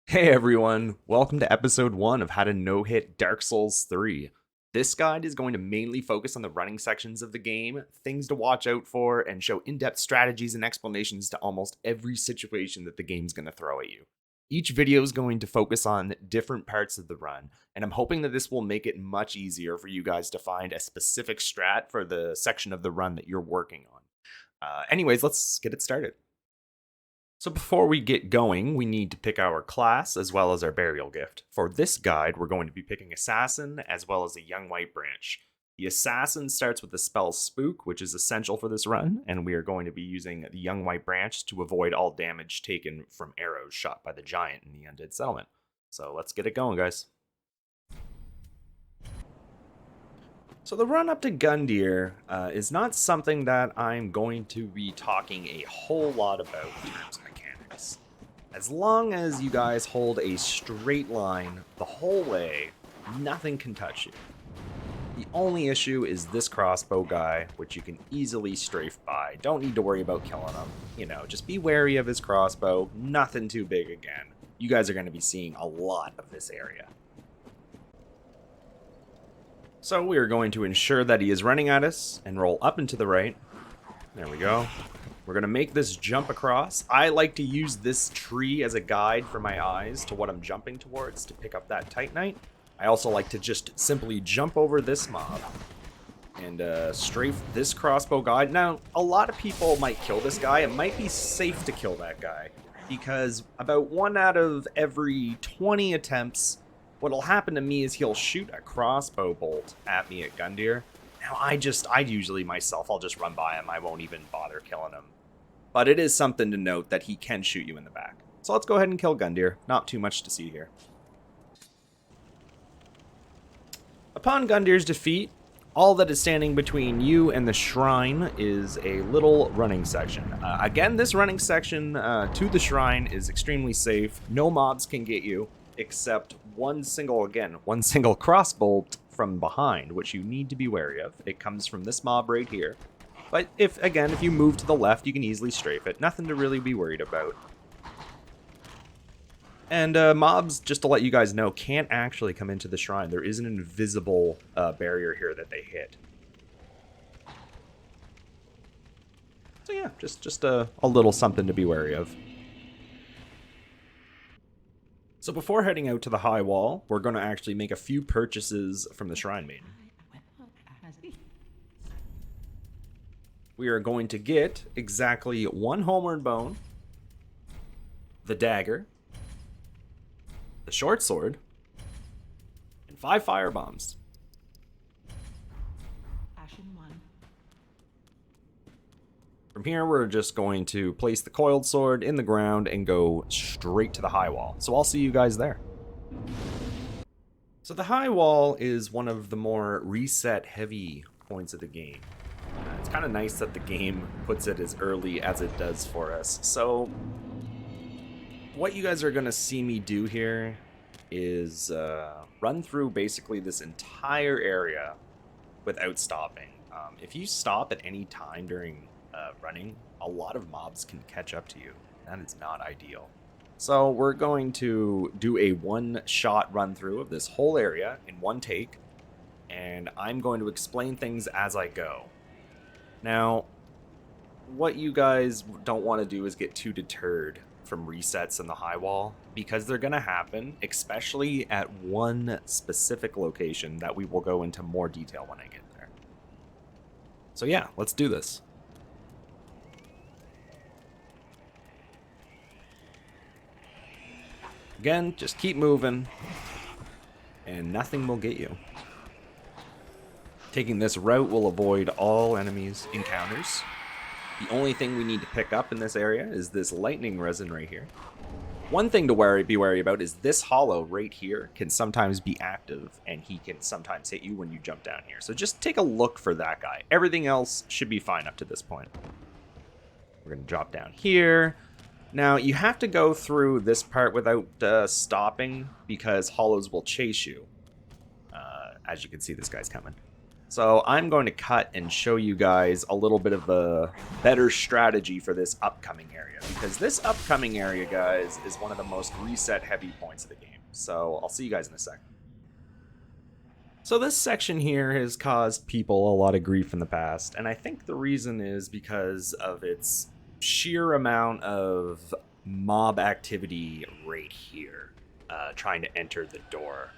Hey everyone, welcome to episode 1 of How to No-Hit Dark Souls 3. This guide is going to mainly focus on the running sections of the game, things to watch out for, and show in-depth strategies and explanations to almost every situation that the game's going to throw at you. Each video is going to focus on different parts of the run, and I'm hoping that this will make it much easier for you guys to find a specific strat for the section of the run that you're working on. Anyways, let's get it started. So before we get going, we need to pick our class as well as our burial gift. For this guide, we're going to be picking Assassin as well as a Young White Branch. The Assassin starts with the spell Spook, which is essential for this run, and we are going to be using the Young White Branch to avoid all damage taken from arrows shot by the giant in the Undead Settlement. So let's get it going, guys. So the run up to Gundyr is not something that I'm going to be talking a whole lot about in terms of mechanics. As long as you guys hold a straight line the whole way, nothing can touch you. The only issue is this crossbow guy, which you can easily strafe by. Don't need to worry about killing him. You know, just be wary of his crossbow. Nothing too big again. You guys are going to be seeing a lot of this area. So we are going to ensure that he is running at us and roll up and to the right. There we go. We're going to make this jump across. I like to use this tree as a guide for my eyes to what I'm jumping towards to pick up that Titanite. I also like to just simply jump over this mob and strafe this crossbow guy. Now, a lot of people might kill this guy. It might be safe to kill that guy because about 1 out of every 20 attempts, what'll happen to me is he'll shoot a crossbow bolt at me at Gundyr. Now, I'd usually myself, I'll just run by him. I won't even bother killing him. But it is something to note that he can shoot you in the back. So let's go ahead and kill Gundyr. Not too much to see here. Upon Gundyr's defeat, all that is standing between you and the shrine is a little running section. Again, this running section to the shrine is extremely safe. No mobs can get you, except one single crossbolt from behind, which you need to be wary of. It comes from this mob right here. But if you move to the left, you can easily strafe it. Nothing to really be worried about. And mobs, just to let you guys know, can't actually come into the shrine. There is an invisible barrier here that they hit. So yeah, just a little something to be wary of. So before heading out to the HighWall, we're going to actually make a few purchases from the Shrine Maiden. We are going to get exactly 1 homeward bone, the dagger, the short sword, and 5 fire bombs. From here, we're just going to place the coiled sword in the ground and go straight to the HighWall. So I'll see you guys there. So the HighWall is one of the more reset-heavy points of the game. It's kind of nice that the game puts it as early as it does for us. So what you guys are going to see me do here is run through basically this entire area without stopping. If you stop at any time during running, a lot of mobs can catch up to you. That is not ideal. So we're going to do a one-shot run through of this whole area in one take, and I'm going to explain things as I go. Now, what you guys don't want to do is get too deterred from resets in the HighWall, because they're going to happen, especially at one specific location that we will go into more detail when I get there. So yeah, let's do this. Again, just keep moving, and nothing will get you. Taking this route will avoid all enemies' encounters. The only thing we need to pick up in this area is this lightning resin right here. One thing to be wary about is this hollow right here can sometimes be active, and he can sometimes hit you when you jump down here. So just take a look for that guy. Everything else should be fine up to this point. We're going to drop down here. Now, you have to go through this part without stopping, because hollows will chase you. As you can see, this guy's coming. So I'm going to cut and show you guys a little bit of a better strategy for this upcoming area, because this upcoming area, guys, is one of the most reset heavy points of the game. So I'll see you guys in a second. So this section here has caused people a lot of grief in the past, and I think the reason is because of its sheer amount of mob activity right here, trying to enter the door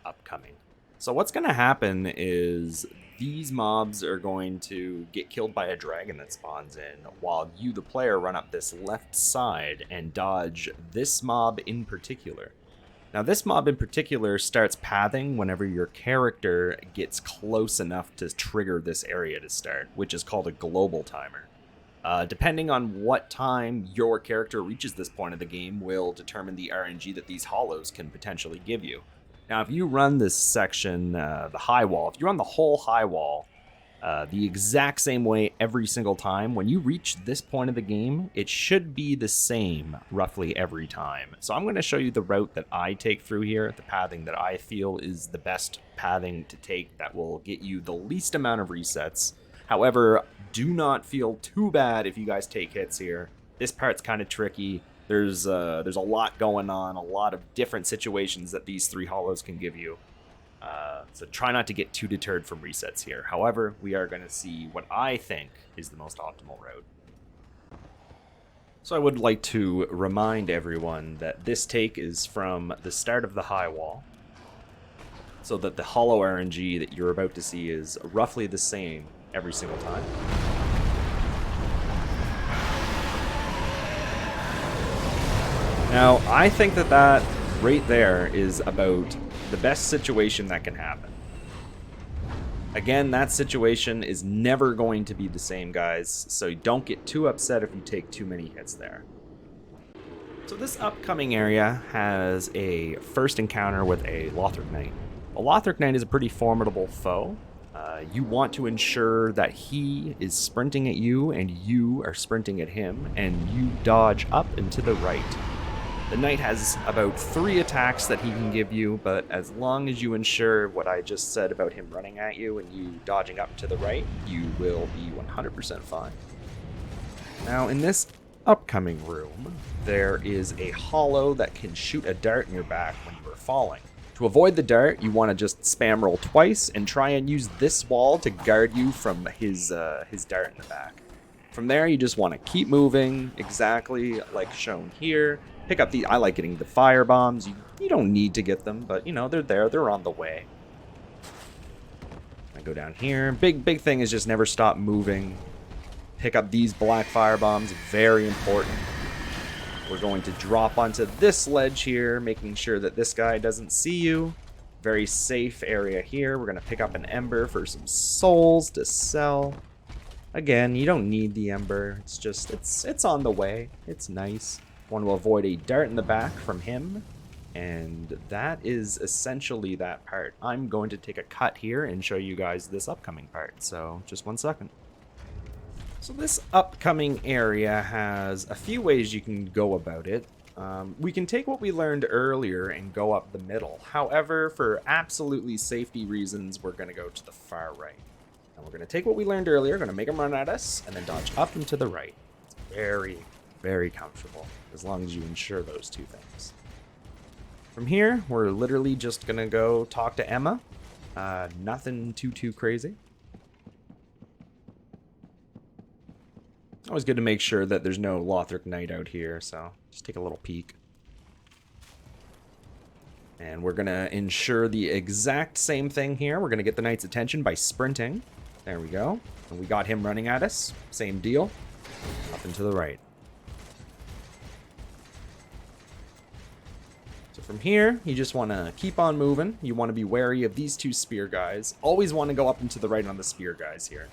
upcoming. So what's going to happen is these mobs are going to get killed by a dragon that spawns in, while you, the player, run up this left side and dodge this mob in particular. Now, this mob in particular starts pathing whenever your character gets close enough to trigger this area to start, which is called a global timer. Depending on what time your character reaches this point of the game will determine the RNG that these hollows can potentially give you. Now, if you run this section, the HighWall, if you run the whole HighWall the exact same way every single time, when you reach this point of the game, it should be the same roughly every time. So I'm going to show you the route that I take through here, the pathing that I feel is the best pathing to take that will get you the least amount of resets. However, do not feel too bad if you guys take hits here. This part's kind of tricky. There's a lot going on, a lot of different situations that these three hollows can give you. So try not to get too deterred from resets here. However, we are going to see what I think is the most optimal route. So I would like to remind everyone that this take is from the start of the HighWall, so that the hollow RNG that you're about to see is roughly the same every single time. Now, I think that right there is about the best situation that can happen. Again, that situation is never going to be the same, guys, so don't get too upset if you take too many hits there. So this upcoming area has a first encounter with a Lothric Knight. A Lothric Knight is a pretty formidable foe. You want to ensure that he is sprinting at you and you are sprinting at him, and you dodge up and to the right. The knight has about 3 attacks that he can give you, but as long as you ensure what I just said about him running at you and you dodging up to the right, you will be 100% fine. Now, in this upcoming room, there is a hollow that can shoot a dart in your back when you are falling. To avoid the dart, you want to just spam roll twice and try and use this wall to guard you from his dart in the back. From there, you just want to keep moving, exactly like shown here. Pick up I like getting the fire bombs. You don't need to get them, but you know, they're there, they're on the way. I go down here. Big thing is just never stop moving. Pick up these black fire bombs, very important. We're going to drop onto this ledge here, making sure that this guy doesn't see you. Very safe area here. We're going to pick up an ember for some souls to sell. Again, you don't need the ember. It's just, it's on the way. It's nice. Want to avoid a dart in the back from him. And that is essentially that part. I'm going to take a cut here and show you guys this upcoming part. So just 1 second. So this upcoming area has a few ways you can go about it. We can take what we learned earlier and go up the middle. However, for absolutely safety reasons, we're going to go to the far right. And we're going to take what we learned earlier, going to make them run at us, and then dodge up and to the right. It's very, very comfortable, as long as you ensure those two things. From here, we're literally just going to go talk to Emma. Nothing too crazy. Always good to make sure that there's no Lothric Knight out here, so just take a little peek. And we're going to ensure the exact same thing here. We're going to get the Knight's attention by sprinting. There we go. And we got him running at us. Same deal. Up and to the right. So from here, you just want to keep on moving. You want to be wary of these two spear guys. Always want to go up and to the right on the spear guys here.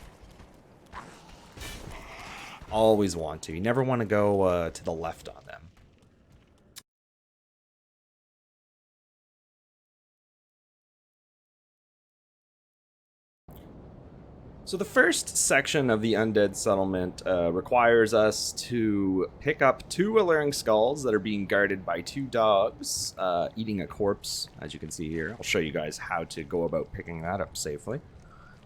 Always want to. You never want to go to the left on them. So the first section of the Undead Settlement requires us to pick up 2 alluring skulls that are being guarded by 2 dogs eating a corpse, as you can see here. I'll show you guys how to go about picking that up safely.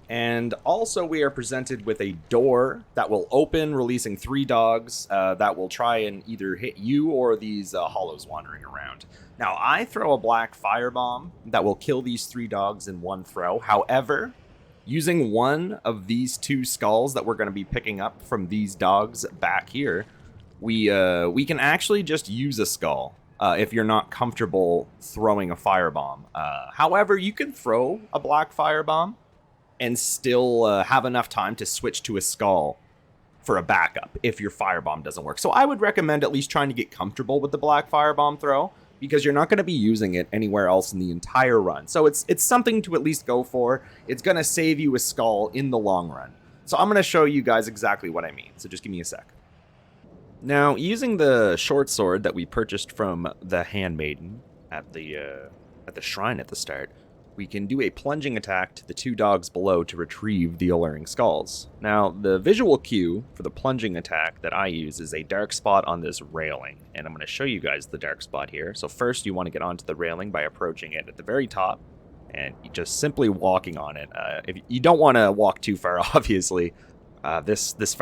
And also we are presented with a door that will open, releasing 3 dogs that will try and either hit you or these hollows wandering around. Now, I throw a black firebomb that will kill these 3 dogs in one throw. However, using one of these 2 skulls that we're going to be picking up from these dogs back here, we can actually just use a skull if you're not comfortable throwing a firebomb. However, you can throw a black firebomb and still have enough time to switch to a skull for a backup if your firebomb doesn't work. So I would recommend at least trying to get comfortable with the black firebomb throw, because you're not going to be using it anywhere else in the entire run. So it's something to at least go for. It's going to save you a skull in the long run. So I'm going to show you guys exactly what I mean. So just give me a sec. Now, using the short sword that we purchased from the handmaiden at the shrine at the start, we can do a plunging attack to the 2 dogs below to retrieve the alluring skulls. Now, the visual cue for the plunging attack that I use is a dark spot on this railing, and I'm going to show you guys the dark spot here. So first, you want to get onto the railing by approaching it at the very top, and just simply walking on it. If you don't want to walk too far, obviously. This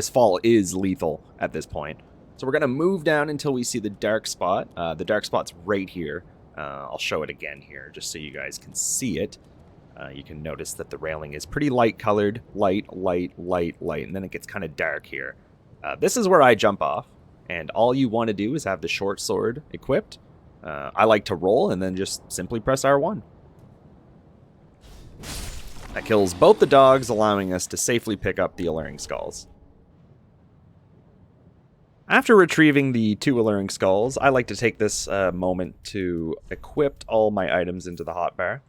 fall is lethal at this point. So we're going to move down until we see the dark spot. The dark spot's right here. I'll show it again here just so you guys can see it. You can notice that the railing is pretty light colored. Light, and then it gets kind of dark here. This is where I jump off, and all you want to do is have the short sword equipped. I like to roll and then just simply press R1. That kills both the dogs, allowing us to safely pick up the alluring skulls. After retrieving the 2 alluring skulls, I like to take this moment to equip all my items into the hotbar.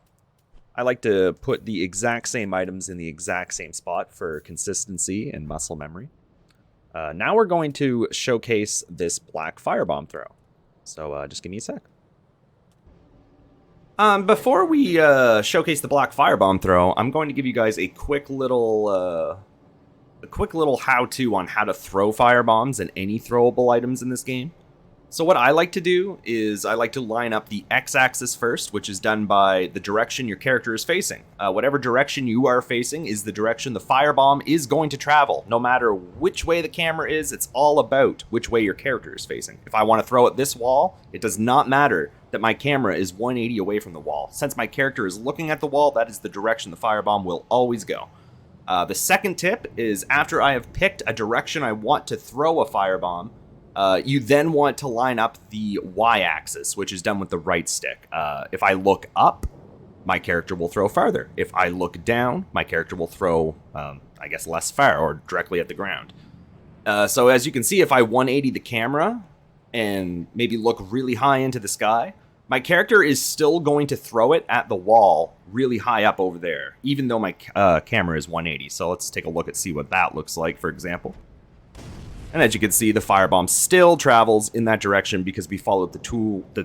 I like to put the exact same items in the exact same spot for consistency and muscle memory. Now we're going to showcase this black firebomb throw. So just give me a sec. Before we showcase the black firebomb throw, I'm going to give you guys a quick little how-to on how to throw firebombs and any throwable items in this game. So what I like to do is I like to line up the x-axis first, which is done by the direction your character is facing. Whatever direction you are facing is the direction the firebomb is going to travel. No matter which way the camera is, it's all about which way your character is facing. If I want to throw at this wall, it does not matter that my camera is 180 away from the wall. Since my character is looking at the wall, that is the direction the firebomb will always go. The second tip is after I have picked a direction I want to throw a firebomb, you then want to line up the y-axis, which is done with the right stick. If I look up, my character will throw farther. If I look down, my character will throw, I guess, less far or directly at the ground. So as you can see, if I 180 the camera and maybe look really high into the sky, my character is still going to throw it at the wall really high up over there, even though my camera is 180. So let's take a look and see what that looks like, for example. And as you can see, the firebomb still travels in that direction because we followed the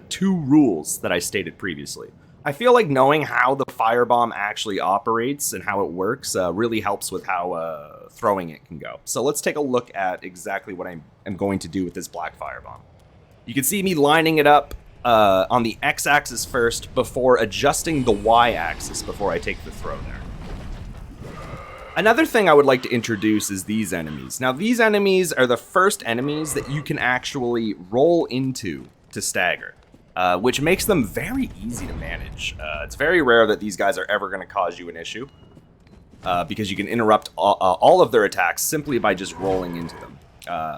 two rules that I stated previously. I feel like knowing how the firebomb actually operates and how it works really helps with how throwing it can go. So let's take a look at exactly what I am going to do with this black firebomb. You can see me lining it up on the x-axis first before adjusting the y-axis before I take the throw there. Another thing I would like to introduce is these enemies. Now, these enemies are the first enemies that you can actually roll into to stagger, which makes them very easy to manage. It's very rare that these guys are ever going to cause you an issue, because you can interrupt all of their attacks simply by just rolling into them.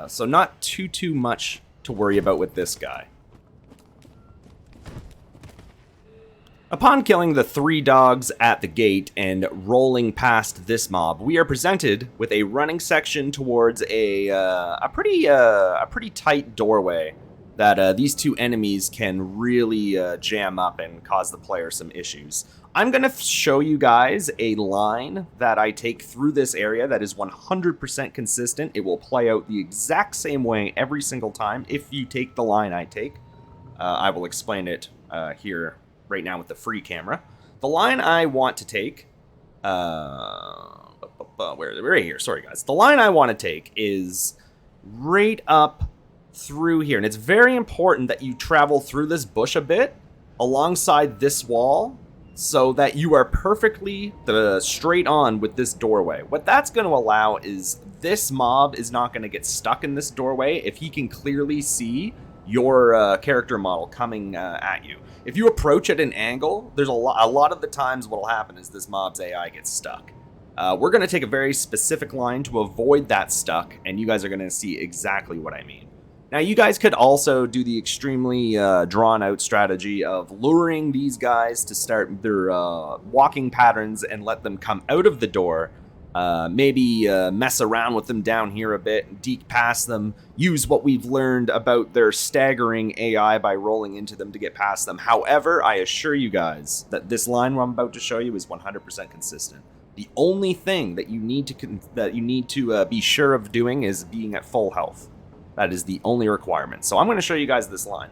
So not too much to worry about with this guy. Upon killing the 3 dogs at the gate and rolling past this mob, we are presented with a running section towards a pretty tight doorway that these 2 enemies can really jam up and cause the player some issues. I'm going to show you guys a line that I take through this area that is 100% consistent. It will play out the exact same way every single time if you take the line I take. I will explain it here right now with the free camera. The line I want to take, right here, sorry guys. The line I want to take is right up through here. And it's very important that you travel through this bush a bit, alongside this wall, so that you are perfectly straight on with this doorway. What that's going to allow is this mob is not going to get stuck in this doorway if he can clearly see your character model coming at you. If you approach at an angle, there's a lot of the times what will happen is this mob's AI gets stuck. We're going to take a very specific line to avoid that stuck, and you guys are going to see exactly what I mean. Now, you guys could also do the extremely drawn-out strategy of luring these guys to start their walking patterns and let them come out of the door. Maybe mess around with them down here a bit, deke past them, use what we've learned about their staggering AI by rolling into them to get past them. However, I assure you guys that this line I'm about to show you is 100% consistent. The only thing that you need to be sure of doing is being at full health. That is the only requirement. So I'm going to show you guys this line.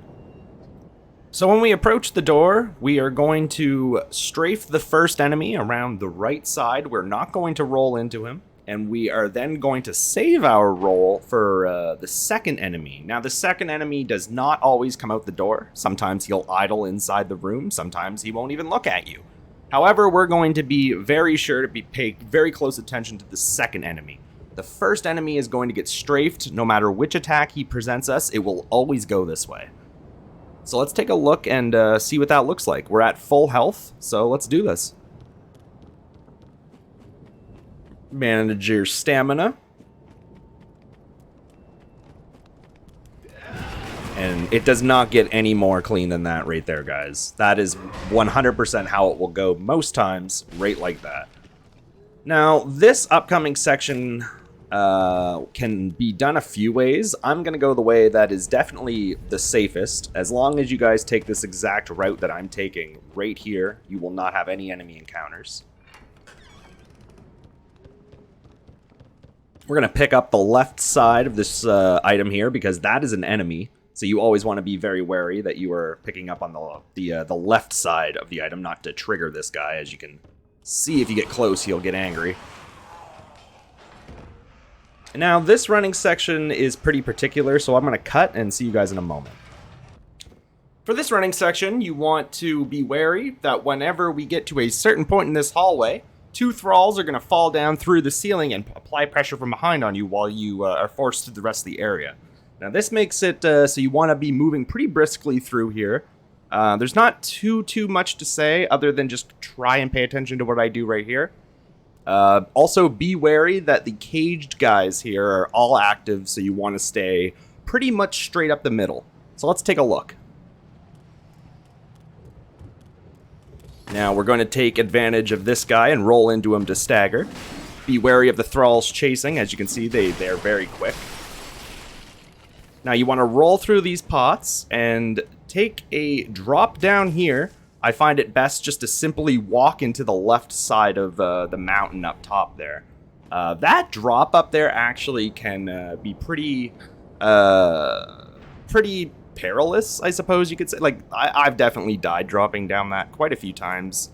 So when we approach the door, we are going to strafe the first enemy around the right side. We're not going to roll into him. And we are then going to save our roll for the second enemy. Now, the second enemy does not always come out the door. Sometimes he'll idle inside the room. Sometimes he won't even look at you. However, we're going to be very sure to pay very close attention to the second enemy. The first enemy is going to get strafed. No matter which attack he presents us, it will always go this way. So let's take a look and see what that looks like. We're at full health, so let's do this. Manage your stamina. And it does not get any more clean than that right there, guys. That is 100% how it will go most times, right like that. Now, this upcoming section can be done a few ways. I'm going to go the way that is definitely the safest. As long as you guys take this exact route that I'm taking right here, you will not have any enemy encounters. We're going to pick up the left side of this item here because that is an enemy. So you always want to be very wary that you are picking up on the left side of the item, not to trigger this guy. As you can see, if you get close, he'll get angry. Now, this running section is pretty particular, so I'm going to cut and see you guys in a moment. For this running section, you want to be wary that whenever we get to a certain point in this hallway, two thralls are going to fall down through the ceiling and apply pressure from behind on you while you are forced through the rest of the area. Now, this makes it so you want to be moving pretty briskly through here. There's not too much to say other than just try and pay attention to what I do right here. Also, be wary that the caged guys here are all active, so you want to stay pretty much straight up the middle. So let's take a look. Now, we're going to take advantage of this guy and roll into him to stagger. Be wary of the thralls chasing. As you can see, they're very quick. Now, you want to roll through these pots and take a drop down here. I find it best just to simply walk into the left side of the mountain up top there. That drop up there actually can be pretty perilous, I suppose you could say. Like, I've definitely died dropping down that quite a few times.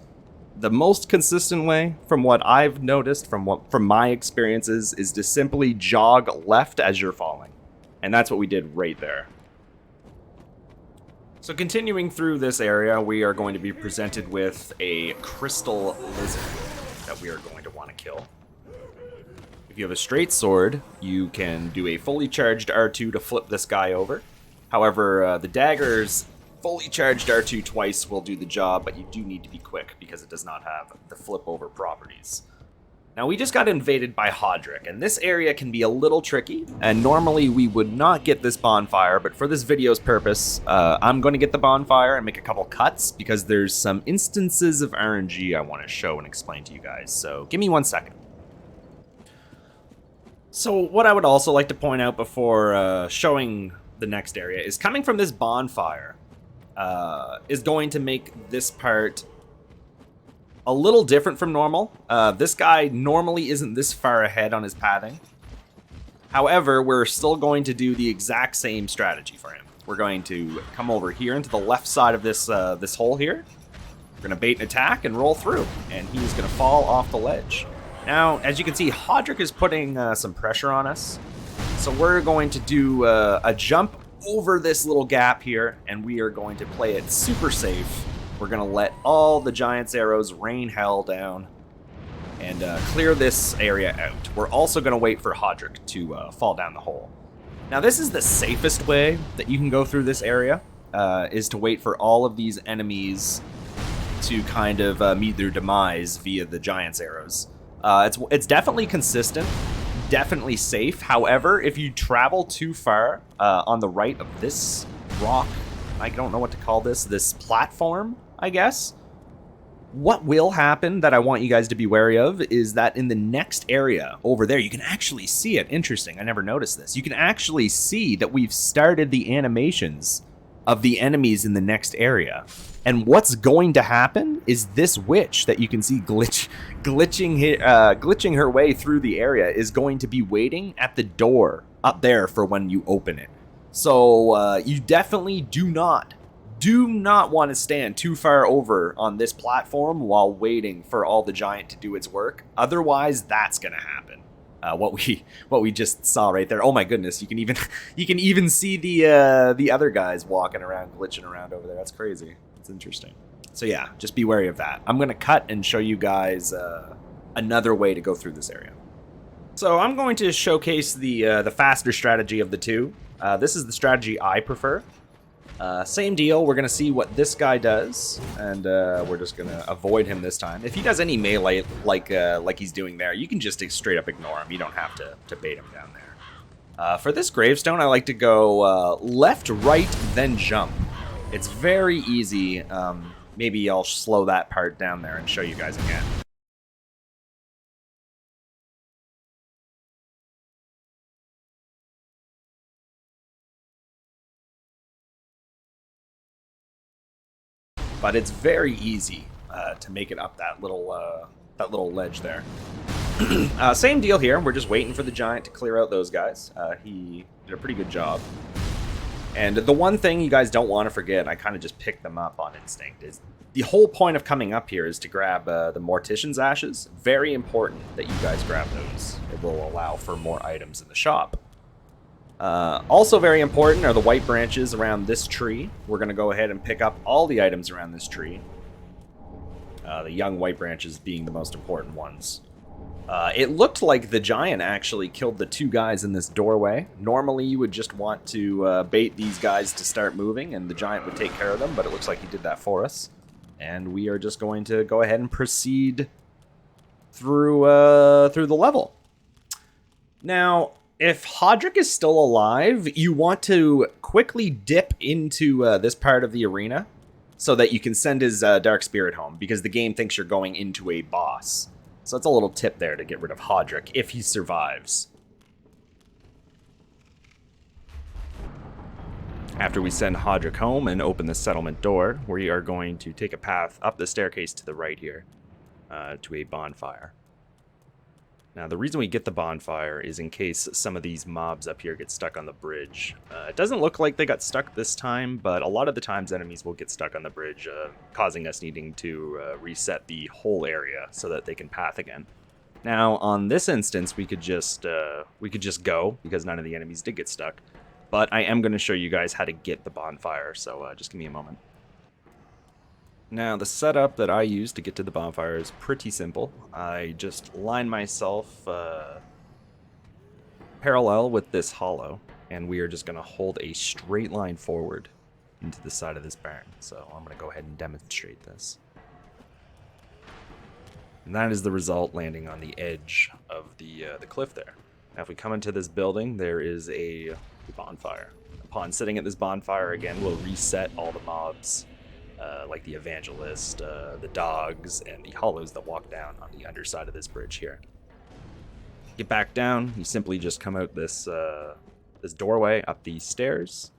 The most consistent way, from what I've noticed, from my experiences, is to simply jog left as you're falling. And that's what we did right there. So continuing through this area, we are going to be presented with a crystal lizard that we are going to want to kill. If you have a straight sword, you can do a fully charged R2 to flip this guy over. However, the dagger's fully charged R2 twice will do the job, but you do need to be quick because it does not have the flip over properties. Now, we just got invaded by Lothric, and this area can be a little tricky, and normally we would not get this bonfire, but for this video's purpose, I'm going to get the bonfire and make a couple cuts, because there's some instances of RNG I want to show and explain to you guys, so give me 1 second. So what I would also like to point out before showing the next area is coming from this bonfire is going to make this part a little different from normal. This guy normally isn't this far ahead on his pathing. However, we're still going to do the exact same strategy for him. We're going to come over here into the left side of this this hole here. We're going to bait an attack and roll through, and he's going to fall off the ledge. Now, as you can see, Lothric is putting some pressure on us. So we're going to do a jump over this little gap here, and we are going to play it super safe We're going to let all the Giant's arrows rain hell down and clear this area out. We're also going to wait for Hodric to fall down the hole. Now, this is the safest way that you can go through this area, is to wait for all of these enemies to kind of meet their demise via the Giant's arrows. It's definitely consistent, definitely safe. However, if you travel too far on the right of this rock, I don't know what to call this platform, I guess. What will happen that I want you guys to be wary of is that in the next area over there, you can actually see it. Interesting, I never noticed this. You can actually see that we've started the animations of the enemies in the next area. And what's going to happen is this witch that you can see glitching her way through the area is going to be waiting at the door up there for when you open it. So you definitely do not want to stand too far over on this platform while waiting for all the Giant to do its work. Otherwise, that's going to happen. What we just saw right there. Oh my goodness, you can even see the other guys walking around, glitching around over there. That's crazy. It's interesting. So yeah, just be wary of that. I'm going to cut and show you guys another way to go through this area. So I'm going to showcase the faster strategy of the two. This is the strategy I prefer. Same deal, we're going to see what this guy does, and we're just going to avoid him this time. If he does any melee like he's doing there, you can just straight up ignore him. You don't have to bait him down there. For this gravestone, I like to go left, right, then jump. It's very easy. Maybe I'll slow that part down there and show you guys again. But it's very easy to make it up that little ledge there. Same deal here. We're just waiting for the Giant to clear out those guys. He did a pretty good job. And the one thing you guys don't want to forget, I kind of just picked them up on instinct, is the whole point of coming up here is to grab the Mortician's Ashes. Very important that you guys grab those. It will allow for more items in the shop. Also very important are the white branches around this tree. We're going to go ahead and pick up all the items around this tree. The young white branches being the most important ones. It looked like the Giant actually killed the two guys in this doorway. Normally you would just want to bait these guys to start moving and the Giant would take care of them, but it looks like he did that for us. And we are just going to go ahead and proceed through the level. Now, if Hodric is still alive, you want to quickly dip into this part of the arena so that you can send his Dark Spirit home, because the game thinks you're going into a boss. So that's a little tip there to get rid of Hodric, if he survives. After we send Hodric home and open the settlement door, we are going to take a path up the staircase to the right here to a bonfire. Now, the reason we get the bonfire is in case some of these mobs up here get stuck on the bridge. It doesn't look like they got stuck this time, but a lot of the times enemies will get stuck on the bridge, causing us needing to reset the whole area so that they can path again. Now, on this instance, we could just go, because none of the enemies did get stuck. But I am going to show you guys how to get the bonfire, so just give me a moment. Now, the setup that I use to get to the bonfire is pretty simple. I just line myself parallel with this hollow, and we are just going to hold a straight line forward into the side of this barn. So I'm going to go ahead and demonstrate this. And that is the result, landing on the edge of the cliff there. Now, if we come into this building, there is a bonfire. Upon sitting at this bonfire, again, we'll reset all the mobs. Like the Evangelist, the dogs, and the hollows that walk down on the underside of this bridge here. Get back down, you simply just come out this doorway, up these stairs,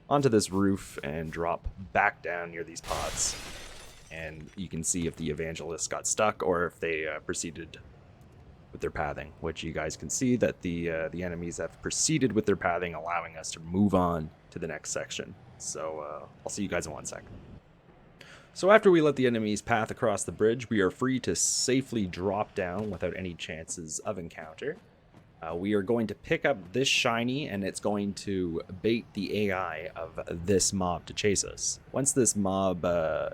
onto this roof, and drop back down near these pods. And you can see if the Evangelist got stuck, or if they proceeded with their pathing, which you guys can see that the enemies have proceeded with their pathing, allowing us to move on to the next section. So I'll see you guys in 1 second. So after we let the enemies path across the bridge, we are free to safely drop down without any chances of encounter. We are going to pick up this shiny, and it's going to bait the AI of this mob to chase us. Once this mob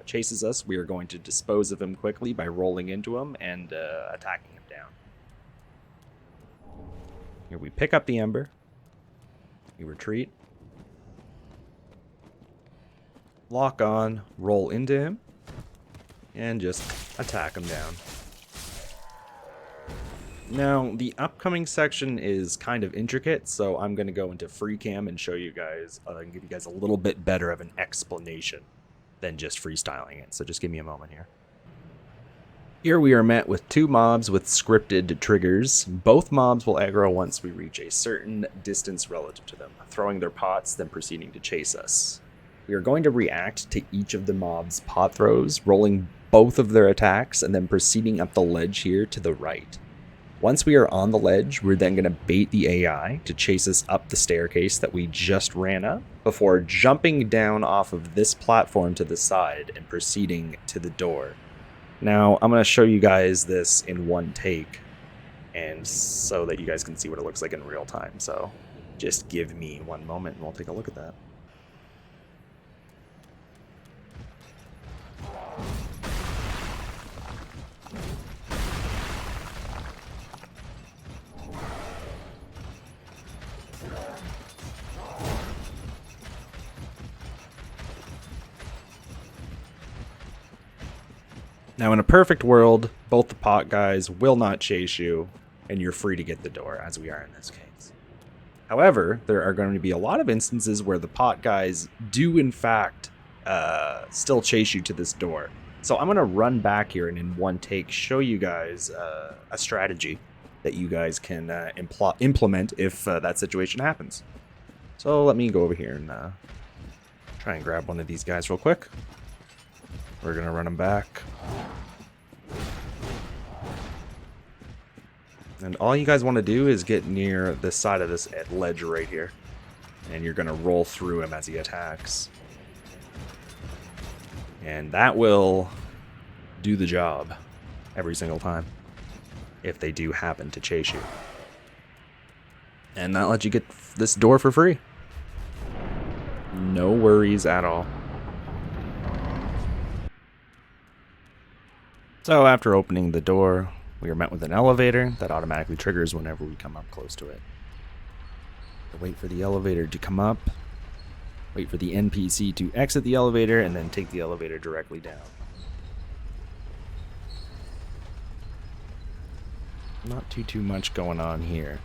chases us, we are going to dispose of him quickly by rolling into him and attacking him down. Here we pick up the ember. We retreat. Lock on, roll into him, and just attack him down. Now, the upcoming section is kind of intricate, so I'm going to go into free cam and show you guys, and give you guys a little bit better of an explanation than just freestyling it. So just give me a moment here. Here we are met with two mobs with scripted triggers. Both mobs will aggro once we reach a certain distance relative to them, throwing their pots, then proceeding to chase us. We are going to react to each of the mobs' pot throws, rolling both of their attacks, and then proceeding up the ledge here to the right. Once we are on the ledge, we're then going to bait the AI to chase us up the staircase that we just ran up, before jumping down off of this platform to the side and proceeding to the door. Now, I'm going to show you guys this in one take, and so that you guys can see what it looks like in real time. So just give me one moment and we'll take a look at that. Now, in a perfect world, both the pot guys will not chase you, and you're free to get the door, as we are in this case. However, there are going to be a lot of instances where the pot guys do, in fact, still chase you to this door. So I'm going to run back here and in one take show you guys a strategy that you guys can implement if that situation happens. So let me go over here and try and grab one of these guys real quick. We're going to run them back. And all you guys want to do is get near the side of this ledge right here. And you're going to roll through him as he attacks. And that will do the job every single time, if they do happen to chase you. And that lets you get this door for free. No worries at all. So after opening the door, we are met with an elevator that automatically triggers whenever we come up close to it. Wait for the elevator to come up, wait for the NPC to exit the elevator, and then take the elevator directly down. Not too much going on here.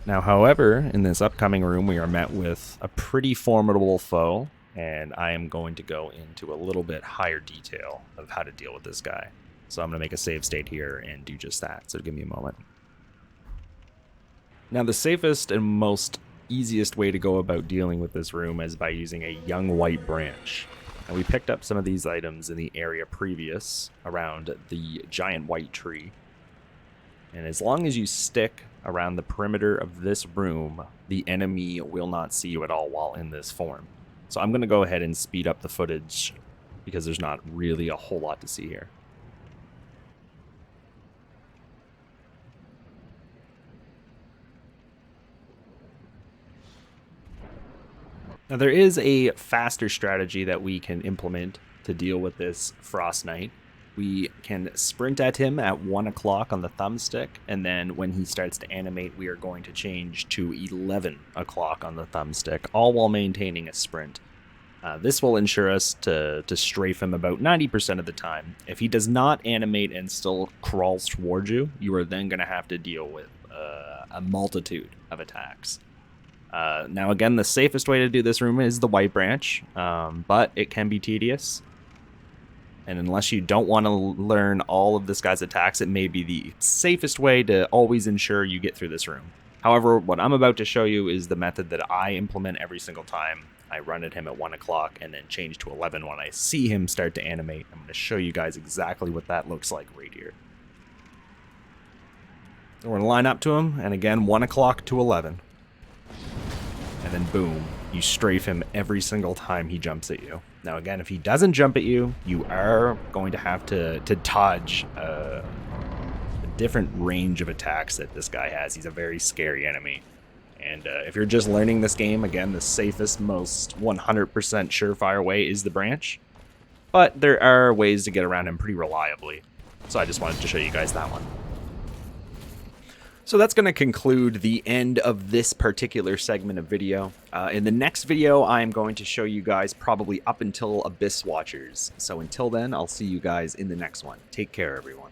Now, however, in this upcoming room, we are met with a pretty formidable foe, and I am going to go into a little bit higher detail of how to deal with this guy. So I'm going to make a save state here and do just that, so give me a moment. Now, the safest and most easiest way to go about dealing with this room is by using a young white branch. And we picked up some of these items in the area previous around the giant white tree. And as long as you stick around the perimeter of this room, the enemy will not see you at all while in this form. So I'm going to go ahead and speed up the footage because there's not really a whole lot to see here. Now, there is a faster strategy that we can implement to deal with this Frost Knight. We can sprint at him at 1 o'clock on the thumbstick, and then when he starts to animate, we are going to change to 11 o'clock on the thumbstick, all while maintaining a sprint. This will ensure us to strafe him about 90% of the time. If he does not animate and still crawls towards you, you are then going to have to deal with a multitude of attacks. Now, again, the safest way to do this room is the white branch, but it can be tedious. And unless you don't want to learn all of this guy's attacks, it may be the safest way to always ensure you get through this room. However, what I'm about to show you is the method that I implement every single time. I run at him at 1 o'clock and then change to 11 when I see him start to animate. I'm going to show you guys exactly what that looks like right here. So we're going to line up to him, and again, 1 o'clock to 11. And then boom, you strafe him every single time he jumps at you. Now again, if he doesn't jump at you, you are going to have to dodge different range of attacks that this guy has. He's a very scary enemy. And if you're just learning this game, again, the safest, most 100% surefire way is the branch. But there are ways to get around him pretty reliably. So I just wanted to show you guys that one. So that's going to conclude the end of this particular segment of video. In the next video, I'm going to show you guys probably up until Abyss Watchers. So until then, I'll see you guys in the next one. Take care, everyone.